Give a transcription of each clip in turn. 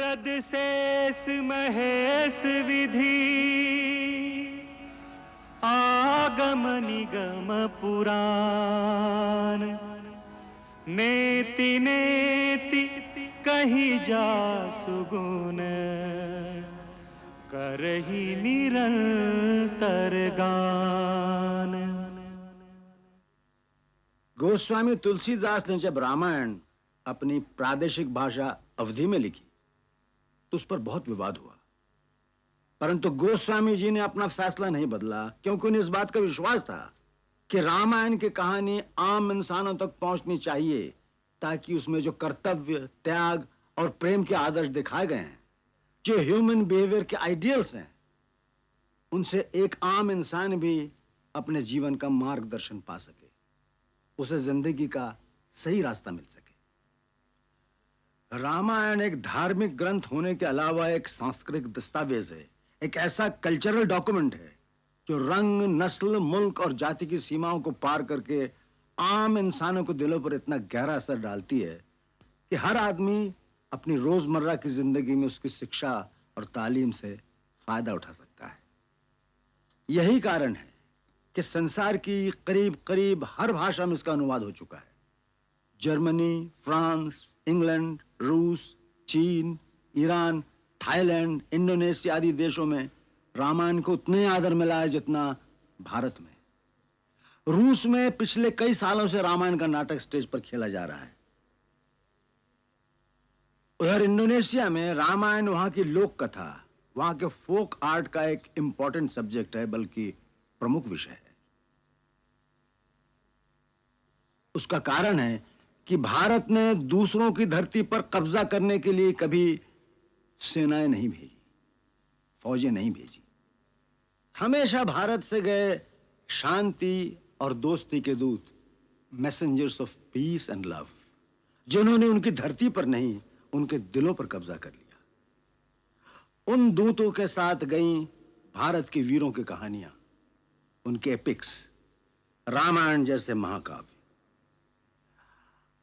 नारद शेष महेश विधि आगम निगम पुराण नेति नेति कही जा सुगुन करही निरंतर गान। गोस्वामी तुलसीदास ने जब रामायण अपनी प्रादेशिक भाषा अवधी में लिखी तो उस पर बहुत विवाद हुआ, परंतु गोस्वामी जी ने अपना फैसला नहीं बदला, क्योंकि उन्हें इस बात का विश्वास था कि रामायण की कहानी आम इंसानों तक पहुंचनी चाहिए, ताकि उसमें जो कर्तव्य, त्याग और प्रेम के आदर्श दिखाए गए हैं, जो ह्यूमन बिहेवियर के आइडियल्स हैं, उनसे एक आम इंसान भी अपने जीवन का मार्गदर्शन पा सके, उसे जिंदगी का सही रास्ता मिल सके। रामायण एक धार्मिक ग्रंथ होने के अलावा एक सांस्कृतिक दस्तावेज है, एक ऐसा कल्चरल डॉक्यूमेंट है जो रंग, नस्ल, मुल्क और जाति की सीमाओं को पार करके आम इंसानों के दिलों पर इतना गहरा असर डालती है कि हर आदमी अपनी रोजमर्रा की जिंदगी में उसकी शिक्षा और तालीम से फायदा उठा सकता है। यही कारण है कि संसार की करीब करीब हर भाषा में इसका अनुवाद हो चुका है। जर्मनी, फ्रांस, इंग्लैंड, रूस, चीन, ईरान, थाईलैंड, इंडोनेशिया आदि देशों में रामायण को उतना ही आदर मिला है जितना भारत में। रूस में पिछले कई सालों से रामायण का नाटक स्टेज पर खेला जा रहा है। उधर इंडोनेशिया में रामायण वहां की लोक कथा, वहां के फोक आर्ट का एक इंपॉर्टेंट सब्जेक्ट है, बल्कि प्रमुख विषय है। उसका कारण है कि भारत ने दूसरों की धरती पर कब्जा करने के लिए कभी सेनाएं नहीं भेजी, फौजें नहीं भेजी। हमेशा भारत से गए शांति और दोस्ती के दूत, messengers of peace and love, जिन्होंने उनकी धरती पर नहीं, उनके दिलों पर कब्जा कर लिया। उन दूतों के साथ गई भारत के वीरों की कहानियां, उनके एपिक्स, रामायण जैसे महाकाव्य।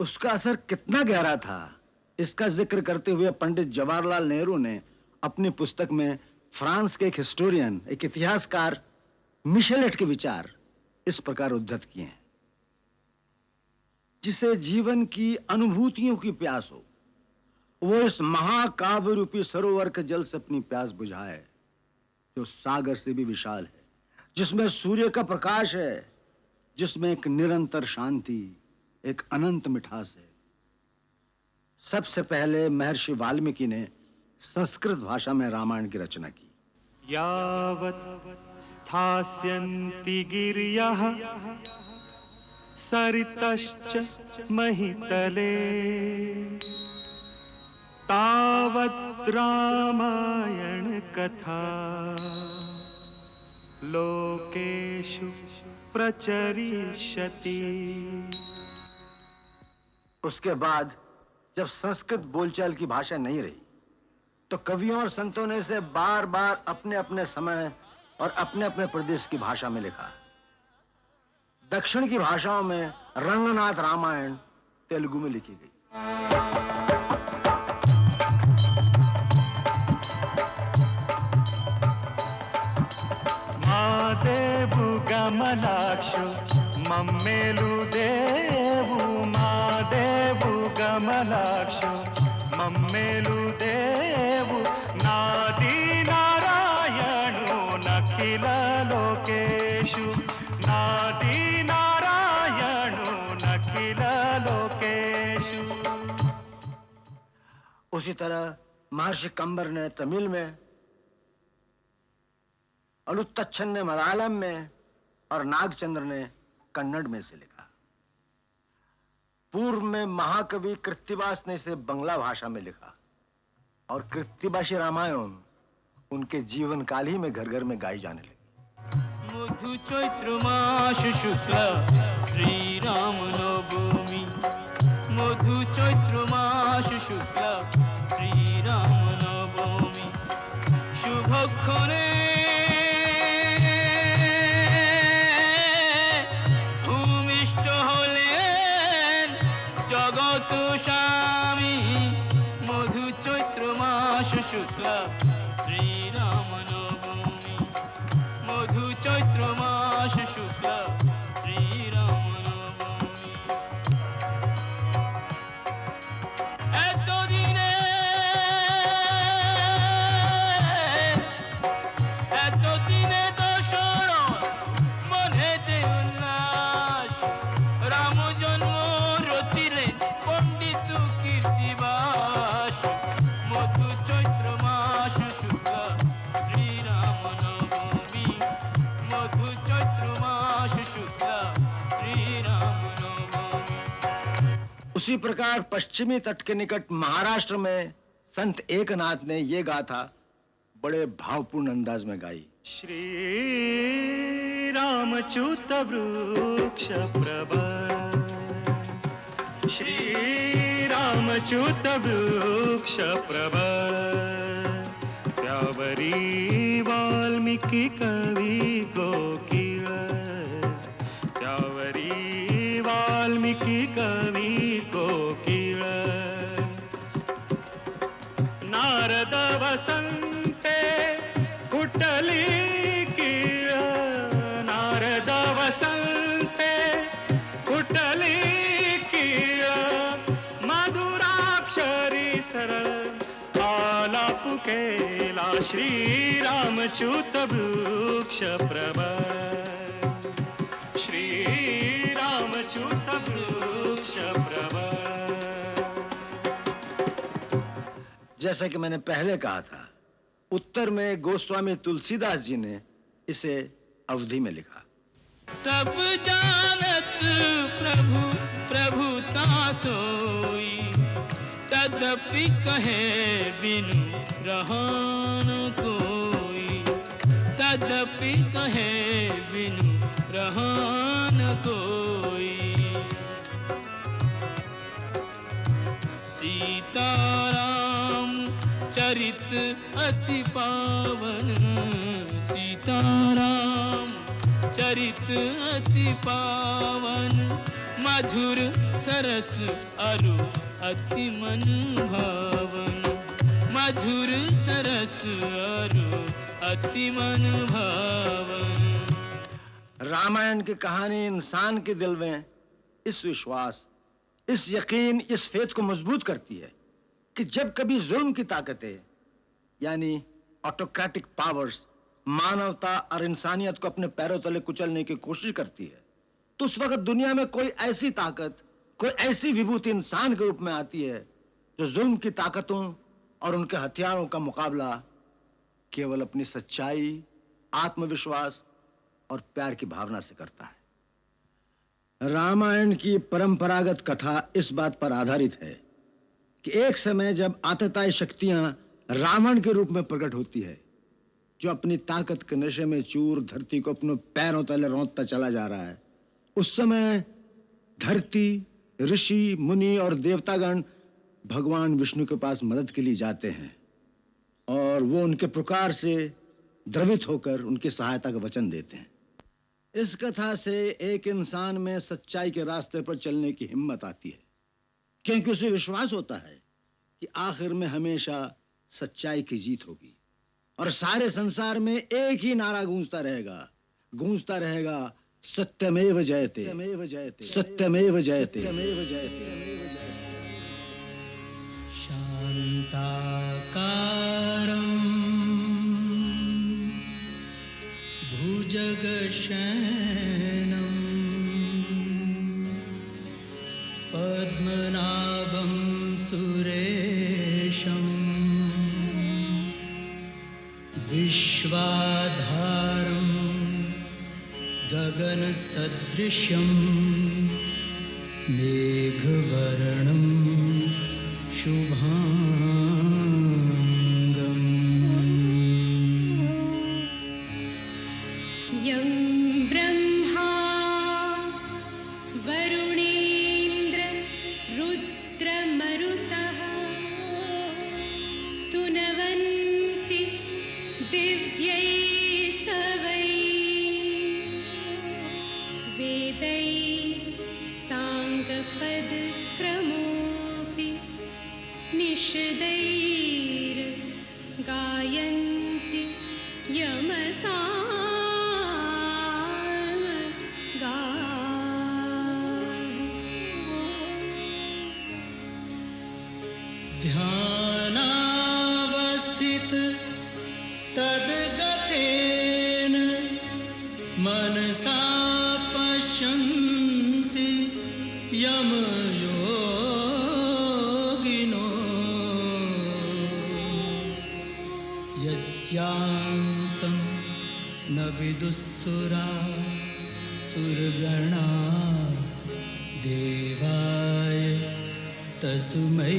उसका असर कितना गहरा था, इसका जिक्र करते हुए पंडित जवाहरलाल नेहरू ने अपनी पुस्तक में फ्रांस के एक हिस्टोरियन, एक इतिहासकार मिशेलेट के विचार इस प्रकार उद्धृत किए हैं। जिसे जीवन की अनुभूतियों की प्यास हो, वो इस महाकाव्य रूपी सरोवर के जल से अपनी प्यास बुझाए, जो सागर से भी विशाल है, जिसमें सूर्य का प्रकाश है, जिसमें एक निरंतर शांति, एक अनंत मिठास है। सबसे पहले महर्षि वाल्मीकि ने संस्कृत भाषा में रामायण की रचना की। यावत् स्थास्यन्ति गिर्यः सरितश्च महितले तावत् रामायण कथा लोकेषु प्रचरिष्यति। उसके बाद जब संस्कृत बोलचाल की भाषा नहीं रही, तो कवियों और संतों ने इसे बार बार अपने अपने समय और अपने अपने प्रदेश की भाषा में लिखा। दक्षिण की भाषाओं में रंगनाथ रामायण तेलुगु में लिखी गई। मादेवु गमलाक्षु मम्मेलु देवु, मादेवु गमलाक्षु मम्मेलु देवु, नादी नारायणु नखिल लोकेषु, नादी नारायणु नखिल लोकेषु। उसी तरह महर्षि कंबर ने तमिल में, अलुत्तच्छन ने मलयालम में और नागचंद्र ने कन्नड़ में से लिखा। पूर्व में महाकवि कृत्तिवास ने इसे बंगला भाषा में लिखा और कृत्तिवासी रामायण उनके जीवन काल ही में घर घर में गाई जाने लगी। मधु चैत्र मास शुक्ला श्री राम नवमी, मधु चैत्र मास शुक्ला श्री राम नवमी, शुभक्षणे जगत स्वामी, मधु चैत्र मास মাস শুক্লা শ্রীরাম নবমী মধু চৈত্র মাস শুক্লা শ্রীরাম নবমী এতদিনে দশরথ মনেতে উল্লাস রাম জন্ম রচিলেন পণ্ডিত কীর্তিবাস মধু চৈত্র মাস শুক্লা শ্রীরাম নবমী মধু চৈত্র মাস শুক্লা শ্রীরাম নবমী उसी प्रकार पश्चिमी तट के निकट महाराष्ट्र में संत एकनाथ ने ये गाथा बड़े भावपूर्ण अंदाज में गाई। श्री रामच्युत वृक्ष प्रवर श्री रामच्युत वृक्ष प्रवर त्यावरी वाल्मीकि कवि कोकिल त्यावरी वाल्मीकि कवि कोकिल नारद वसंते कुटली कीळ नारद वसंते कुटली कीळ मधुराक्षरी सरळ आलाप केला श्रीरामच्युत वृक्ष प्रवर श्रीरामच्युत वृक्ष प्रवर। जैसा कि मैंने पहले कहा था, उत्तर में गोस्वामी तुलसीदास जी ने इसे अवधि में लिखा। सब जानत प्रभु प्रभुता सोई तदपि कहे बिनु रहन कोई तदपि कहे बिनु रहन कोई सीताराम चरित अति पावन सीताराम चरित अति पावन मधुर सरस अरु अति मन भावन मधुर सरस अरु अति मन भावन। रामायण की कहानी इंसान के दिल में इस विश्वास, इस यकीन, इस फेथ को मजबूत करती है कि जब कभी जुल्म की ताकतें यानी ऑटोक्रेटिक पावर्स मानवता और इंसानियत को अपने पैरों तले कुचलने की कोशिश करती है, तो उस वक्त दुनिया में कोई ऐसी ताकत, कोई ऐसी विभूति इंसान के रूप में आती है जो जुल्म की ताकतों और उनके हथियारों का मुकाबला केवल अपनी सच्चाई, आत्मविश्वास और प्यार की भावना से करता है। रामायण की परंपरागत कथा इस बात पर आधारित है कि एक समय जब आतताई शक्तियां रावण के रूप में प्रकट होती है, जो अपनी ताकत के नशे में चूर धरती को अपने पैरों तले रौंदता चला जा रहा है, उस समय धरती, ऋषि, मुनि और देवतागण भगवान विष्णु के पास मदद के लिए जाते हैं और वो उनके पुकार से द्रवित होकर उनकी सहायता का वचन देते हैं। इस कथा से एक इंसान में सच्चाई के रास्ते पर चलने की हिम्मत आती है, क्योंकि उसे विश्वास होता है कि आखिर में हमेशा सच्चाई की जीत होगी और सारे संसार में एक ही नारा गूंजता रहेगा, सत्यमेव जयते, सत्यमेव जयते, सत्यमेव जयते, सत्यमेव जयते। शान्ताकारं भुजगशयनं पद्मनाभं सुरेशं विश्वाधारं गगनसदृशं मेघवर्णं शुभांगम् यं ब्रह्मा वरुणेन्द्र रुद्रमरुतः स्तुनवन्ति दिव्यैस्तवैः वेदैः साङ्गपदक्रमोऽपि निषदैर् स्थित तद्गतेन मनसा पश्यन्ति यमयोगिनो यस्यान्तं न विदुःसुरा सुरगणा देवाय तस्मै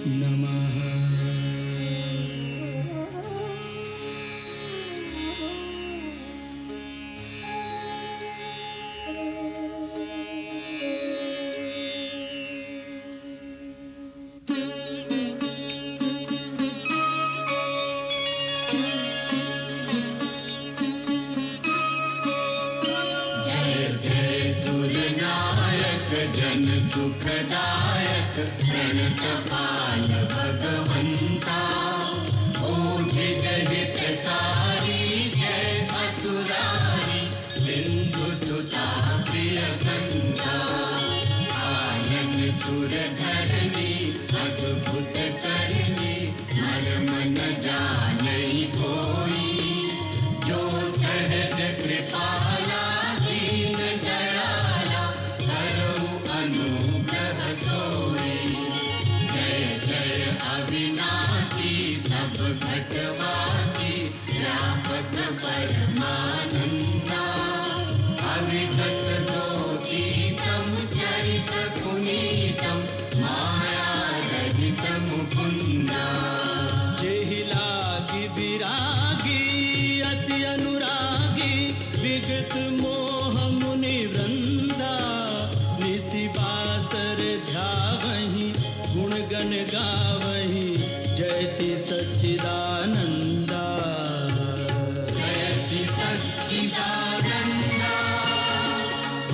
नमः। जन सुखदायक प्रणतपाल भगवंता ओधिज हितकारी जय असुरारी सिंधु सुता प्रिय कंता आनंद सुर धरणी अद्भुत करनी मर्म न जानई कोई जो सहज कृपाला दीन दयाला करहु अनुग्रह सोई जय जय अविनाशी सब घटवासी व्यापक परमानंदा अविगत दोतीतम चरित पुनीतम माया रहित मुकुंदा जेहि लागी विरागी अति अनुरागी विगत मोह मुनि वृंदा निसि बासर ध्यावहि गुण गण गावहि जयति सच्चिदानंदा जयति सच्चिदानंदा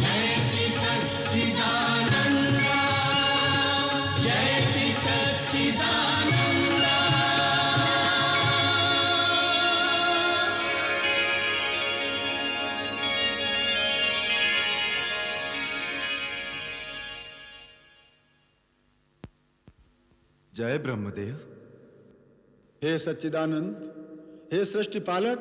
जयति सच्चिदानंदा जयति सच्चिदानंदा। जय ब्रह्मदेव। हे सच्चिदानंद, हे सृष्टि पालक,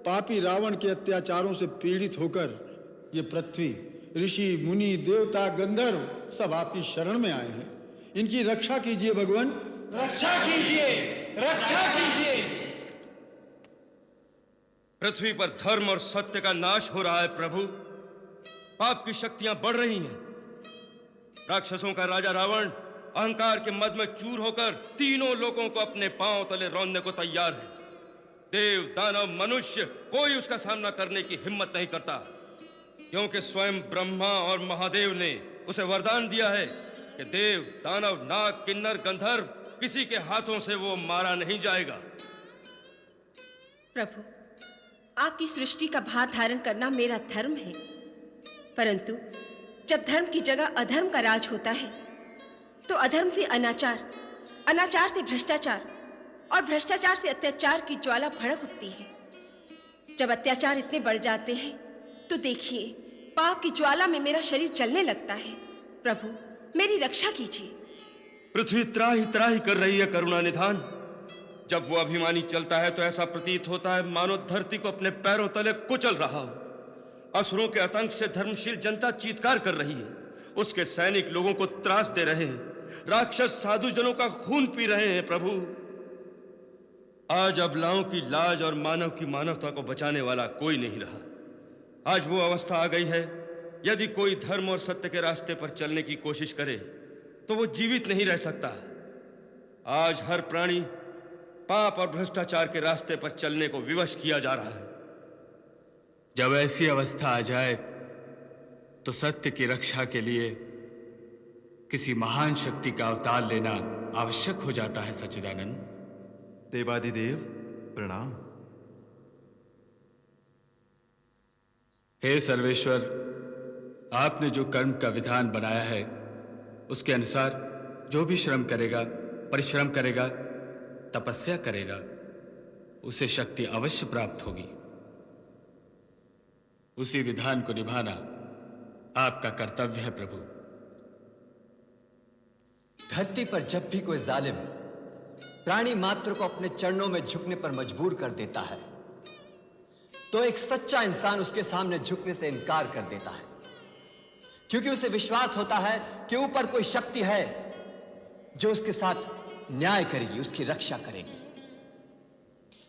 पापी रावण के अत्याचारों से पीड़ित होकर ये पृथ्वी ऋषि मुनि देवता गंधर्व सब आपकी शरण में आए हैं। इनकी रक्षा कीजिए भगवान, रक्षा कीजिए, रक्षा कीजिए। पृथ्वी पर धर्म और सत्य का नाश हो रहा है प्रभु। पाप की शक्तियां बढ़ रही हैं। राक्षसों का राजा रावण अहंकार के मद में चूर होकर तीनों लोगों को अपने पांव तले रौंदने को तैयार है। देव दानव मनुष्य कोई उसका सामना करने की हिम्मत नहीं करता, क्योंकि स्वयं ब्रह्मा और महादेव ने उसे वरदान दिया है कि देव दानव नाग किन्नर गंधर्व किसी के हाथों से वो मारा नहीं जाएगा। प्रभु, आपकी सृष्टि का भार धारण करना मेरा धर्म है, परंतु जब धर्म की जगह अधर्म का राज होता है तो अधर्म से अनाचार, अनाचार से भ्रष्टाचार और भ्रष्टाचार से अत्याचार की ज्वाला भड़क उठती है। जब अत्याचार इतने बढ़ जाते हैं तो देखिए पाप की ज्वाला में मेरा शरीर जलने लगता है। प्रभु, मेरी रक्षा कीजिए। पृथ्वी त्राही त्राही कर रही है करुणा निधान। जब वो अभिमानी चलता है तो ऐसा प्रतीत होता है मानो धरती को अपने पैरों तले कुचल रहा हो। असुरों के आतंक से धर्मशील जनता चीत्कार कर रही है, उसके सैनिक लोगों को त्रास दे रहे हैं, राक्षस साधु जनों का खून पी रहे हैं। प्रभु, आज अबलाओं की लाज और मानव की मानवता को बचाने वाला कोई नहीं रहा। आज वो अवस्था आ गई है, यदि कोई धर्म और सत्य के रास्ते पर चलने की कोशिश करे तो वो जीवित नहीं रह सकता। आज हर प्राणी पाप और भ्रष्टाचार के रास्ते पर चलने को विवश किया जा रहा है। जब ऐसी अवस्था आ जाए तो सत्य की रक्षा के लिए किसी महान शक्ति का अवतार लेना आवश्यक हो जाता है। सच्चिदानंद। देवादिदेव प्रणाम। हे सर्वेश्वर, आपने जो कर्म का विधान बनाया है उसके अनुसार जो भी श्रम करेगा, परिश्रम करेगा, तपस्या करेगा, उसे शक्ति अवश्य प्राप्त होगी। उसी विधान को निभाना आपका कर्तव्य है प्रभु। धरती पर जब भी कोई जालिम प्राणी मात्र को अपने चरणों में झुकने पर मजबूर कर देता है, तो एक सच्चा इंसान उसके सामने झुकने से इनकार कर देता है, क्योंकि उसे विश्वास होता है कि ऊपर कोई शक्ति है जो उसके साथ न्याय करेगी, उसकी रक्षा करेगी।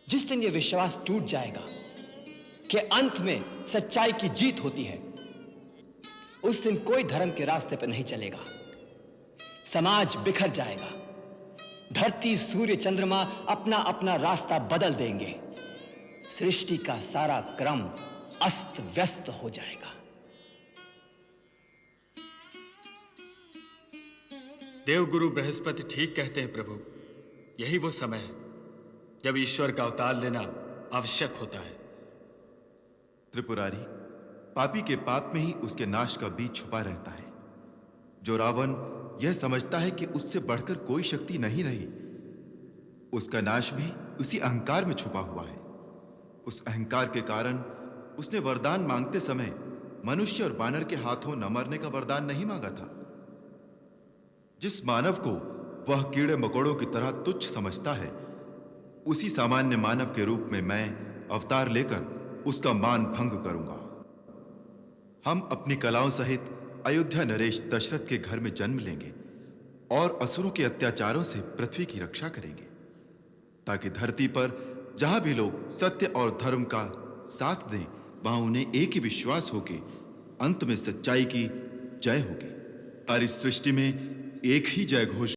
जिस दिन यह विश्वास टूट जाएगा कि अंत में सच्चाई की जीत होती है, उस दिन कोई धर्म के रास्ते पर नहीं चलेगा। समाज बिखर जाएगा, धरती सूर्य चंद्रमा अपना अपना रास्ता बदल देंगे, सृष्टि का सारा क्रम अस्त व्यस्त हो जाएगा। देवगुरु बृहस्पति ठीक कहते हैं प्रभु। यही वो समय है जब ईश्वर का अवतार लेना आवश्यक होता है। त्रिपुरारी, पापी के पाप में ही उसके नाश का बीज छुपा रहता है। जो रावण यह समझता है कि उससे बढ़कर कोई शक्ति नहीं रही, उसका नाश भी उसी अहंकार में छुपा हुआ है। उस अहंकार के कारण उसने वरदान मांगते समय मनुष्य और बानर के हाथों न मरने का वरदान नहीं मांगा था। जिस मानव को वह कीड़े मकोड़ों की तरह तुच्छ समझता है, उसी सामान्य मानव के रूप में मैं अवतार लेकर उसका मान भंग करूंगा। हम अपनी कलाओं सहित अयोध्या नरेश दशरथ के घर में जन्म लेंगे और असुरों के अत्याचारों से पृथ्वी की रक्षा करेंगे, ताकि धरती पर जहां भी लोग सत्य और धर्म का साथ दें, वहां उन्हें एक ही विश्वास हो कि अंत में सच्चाई की जय होगी। सारी सृष्टि में एक ही जय घोष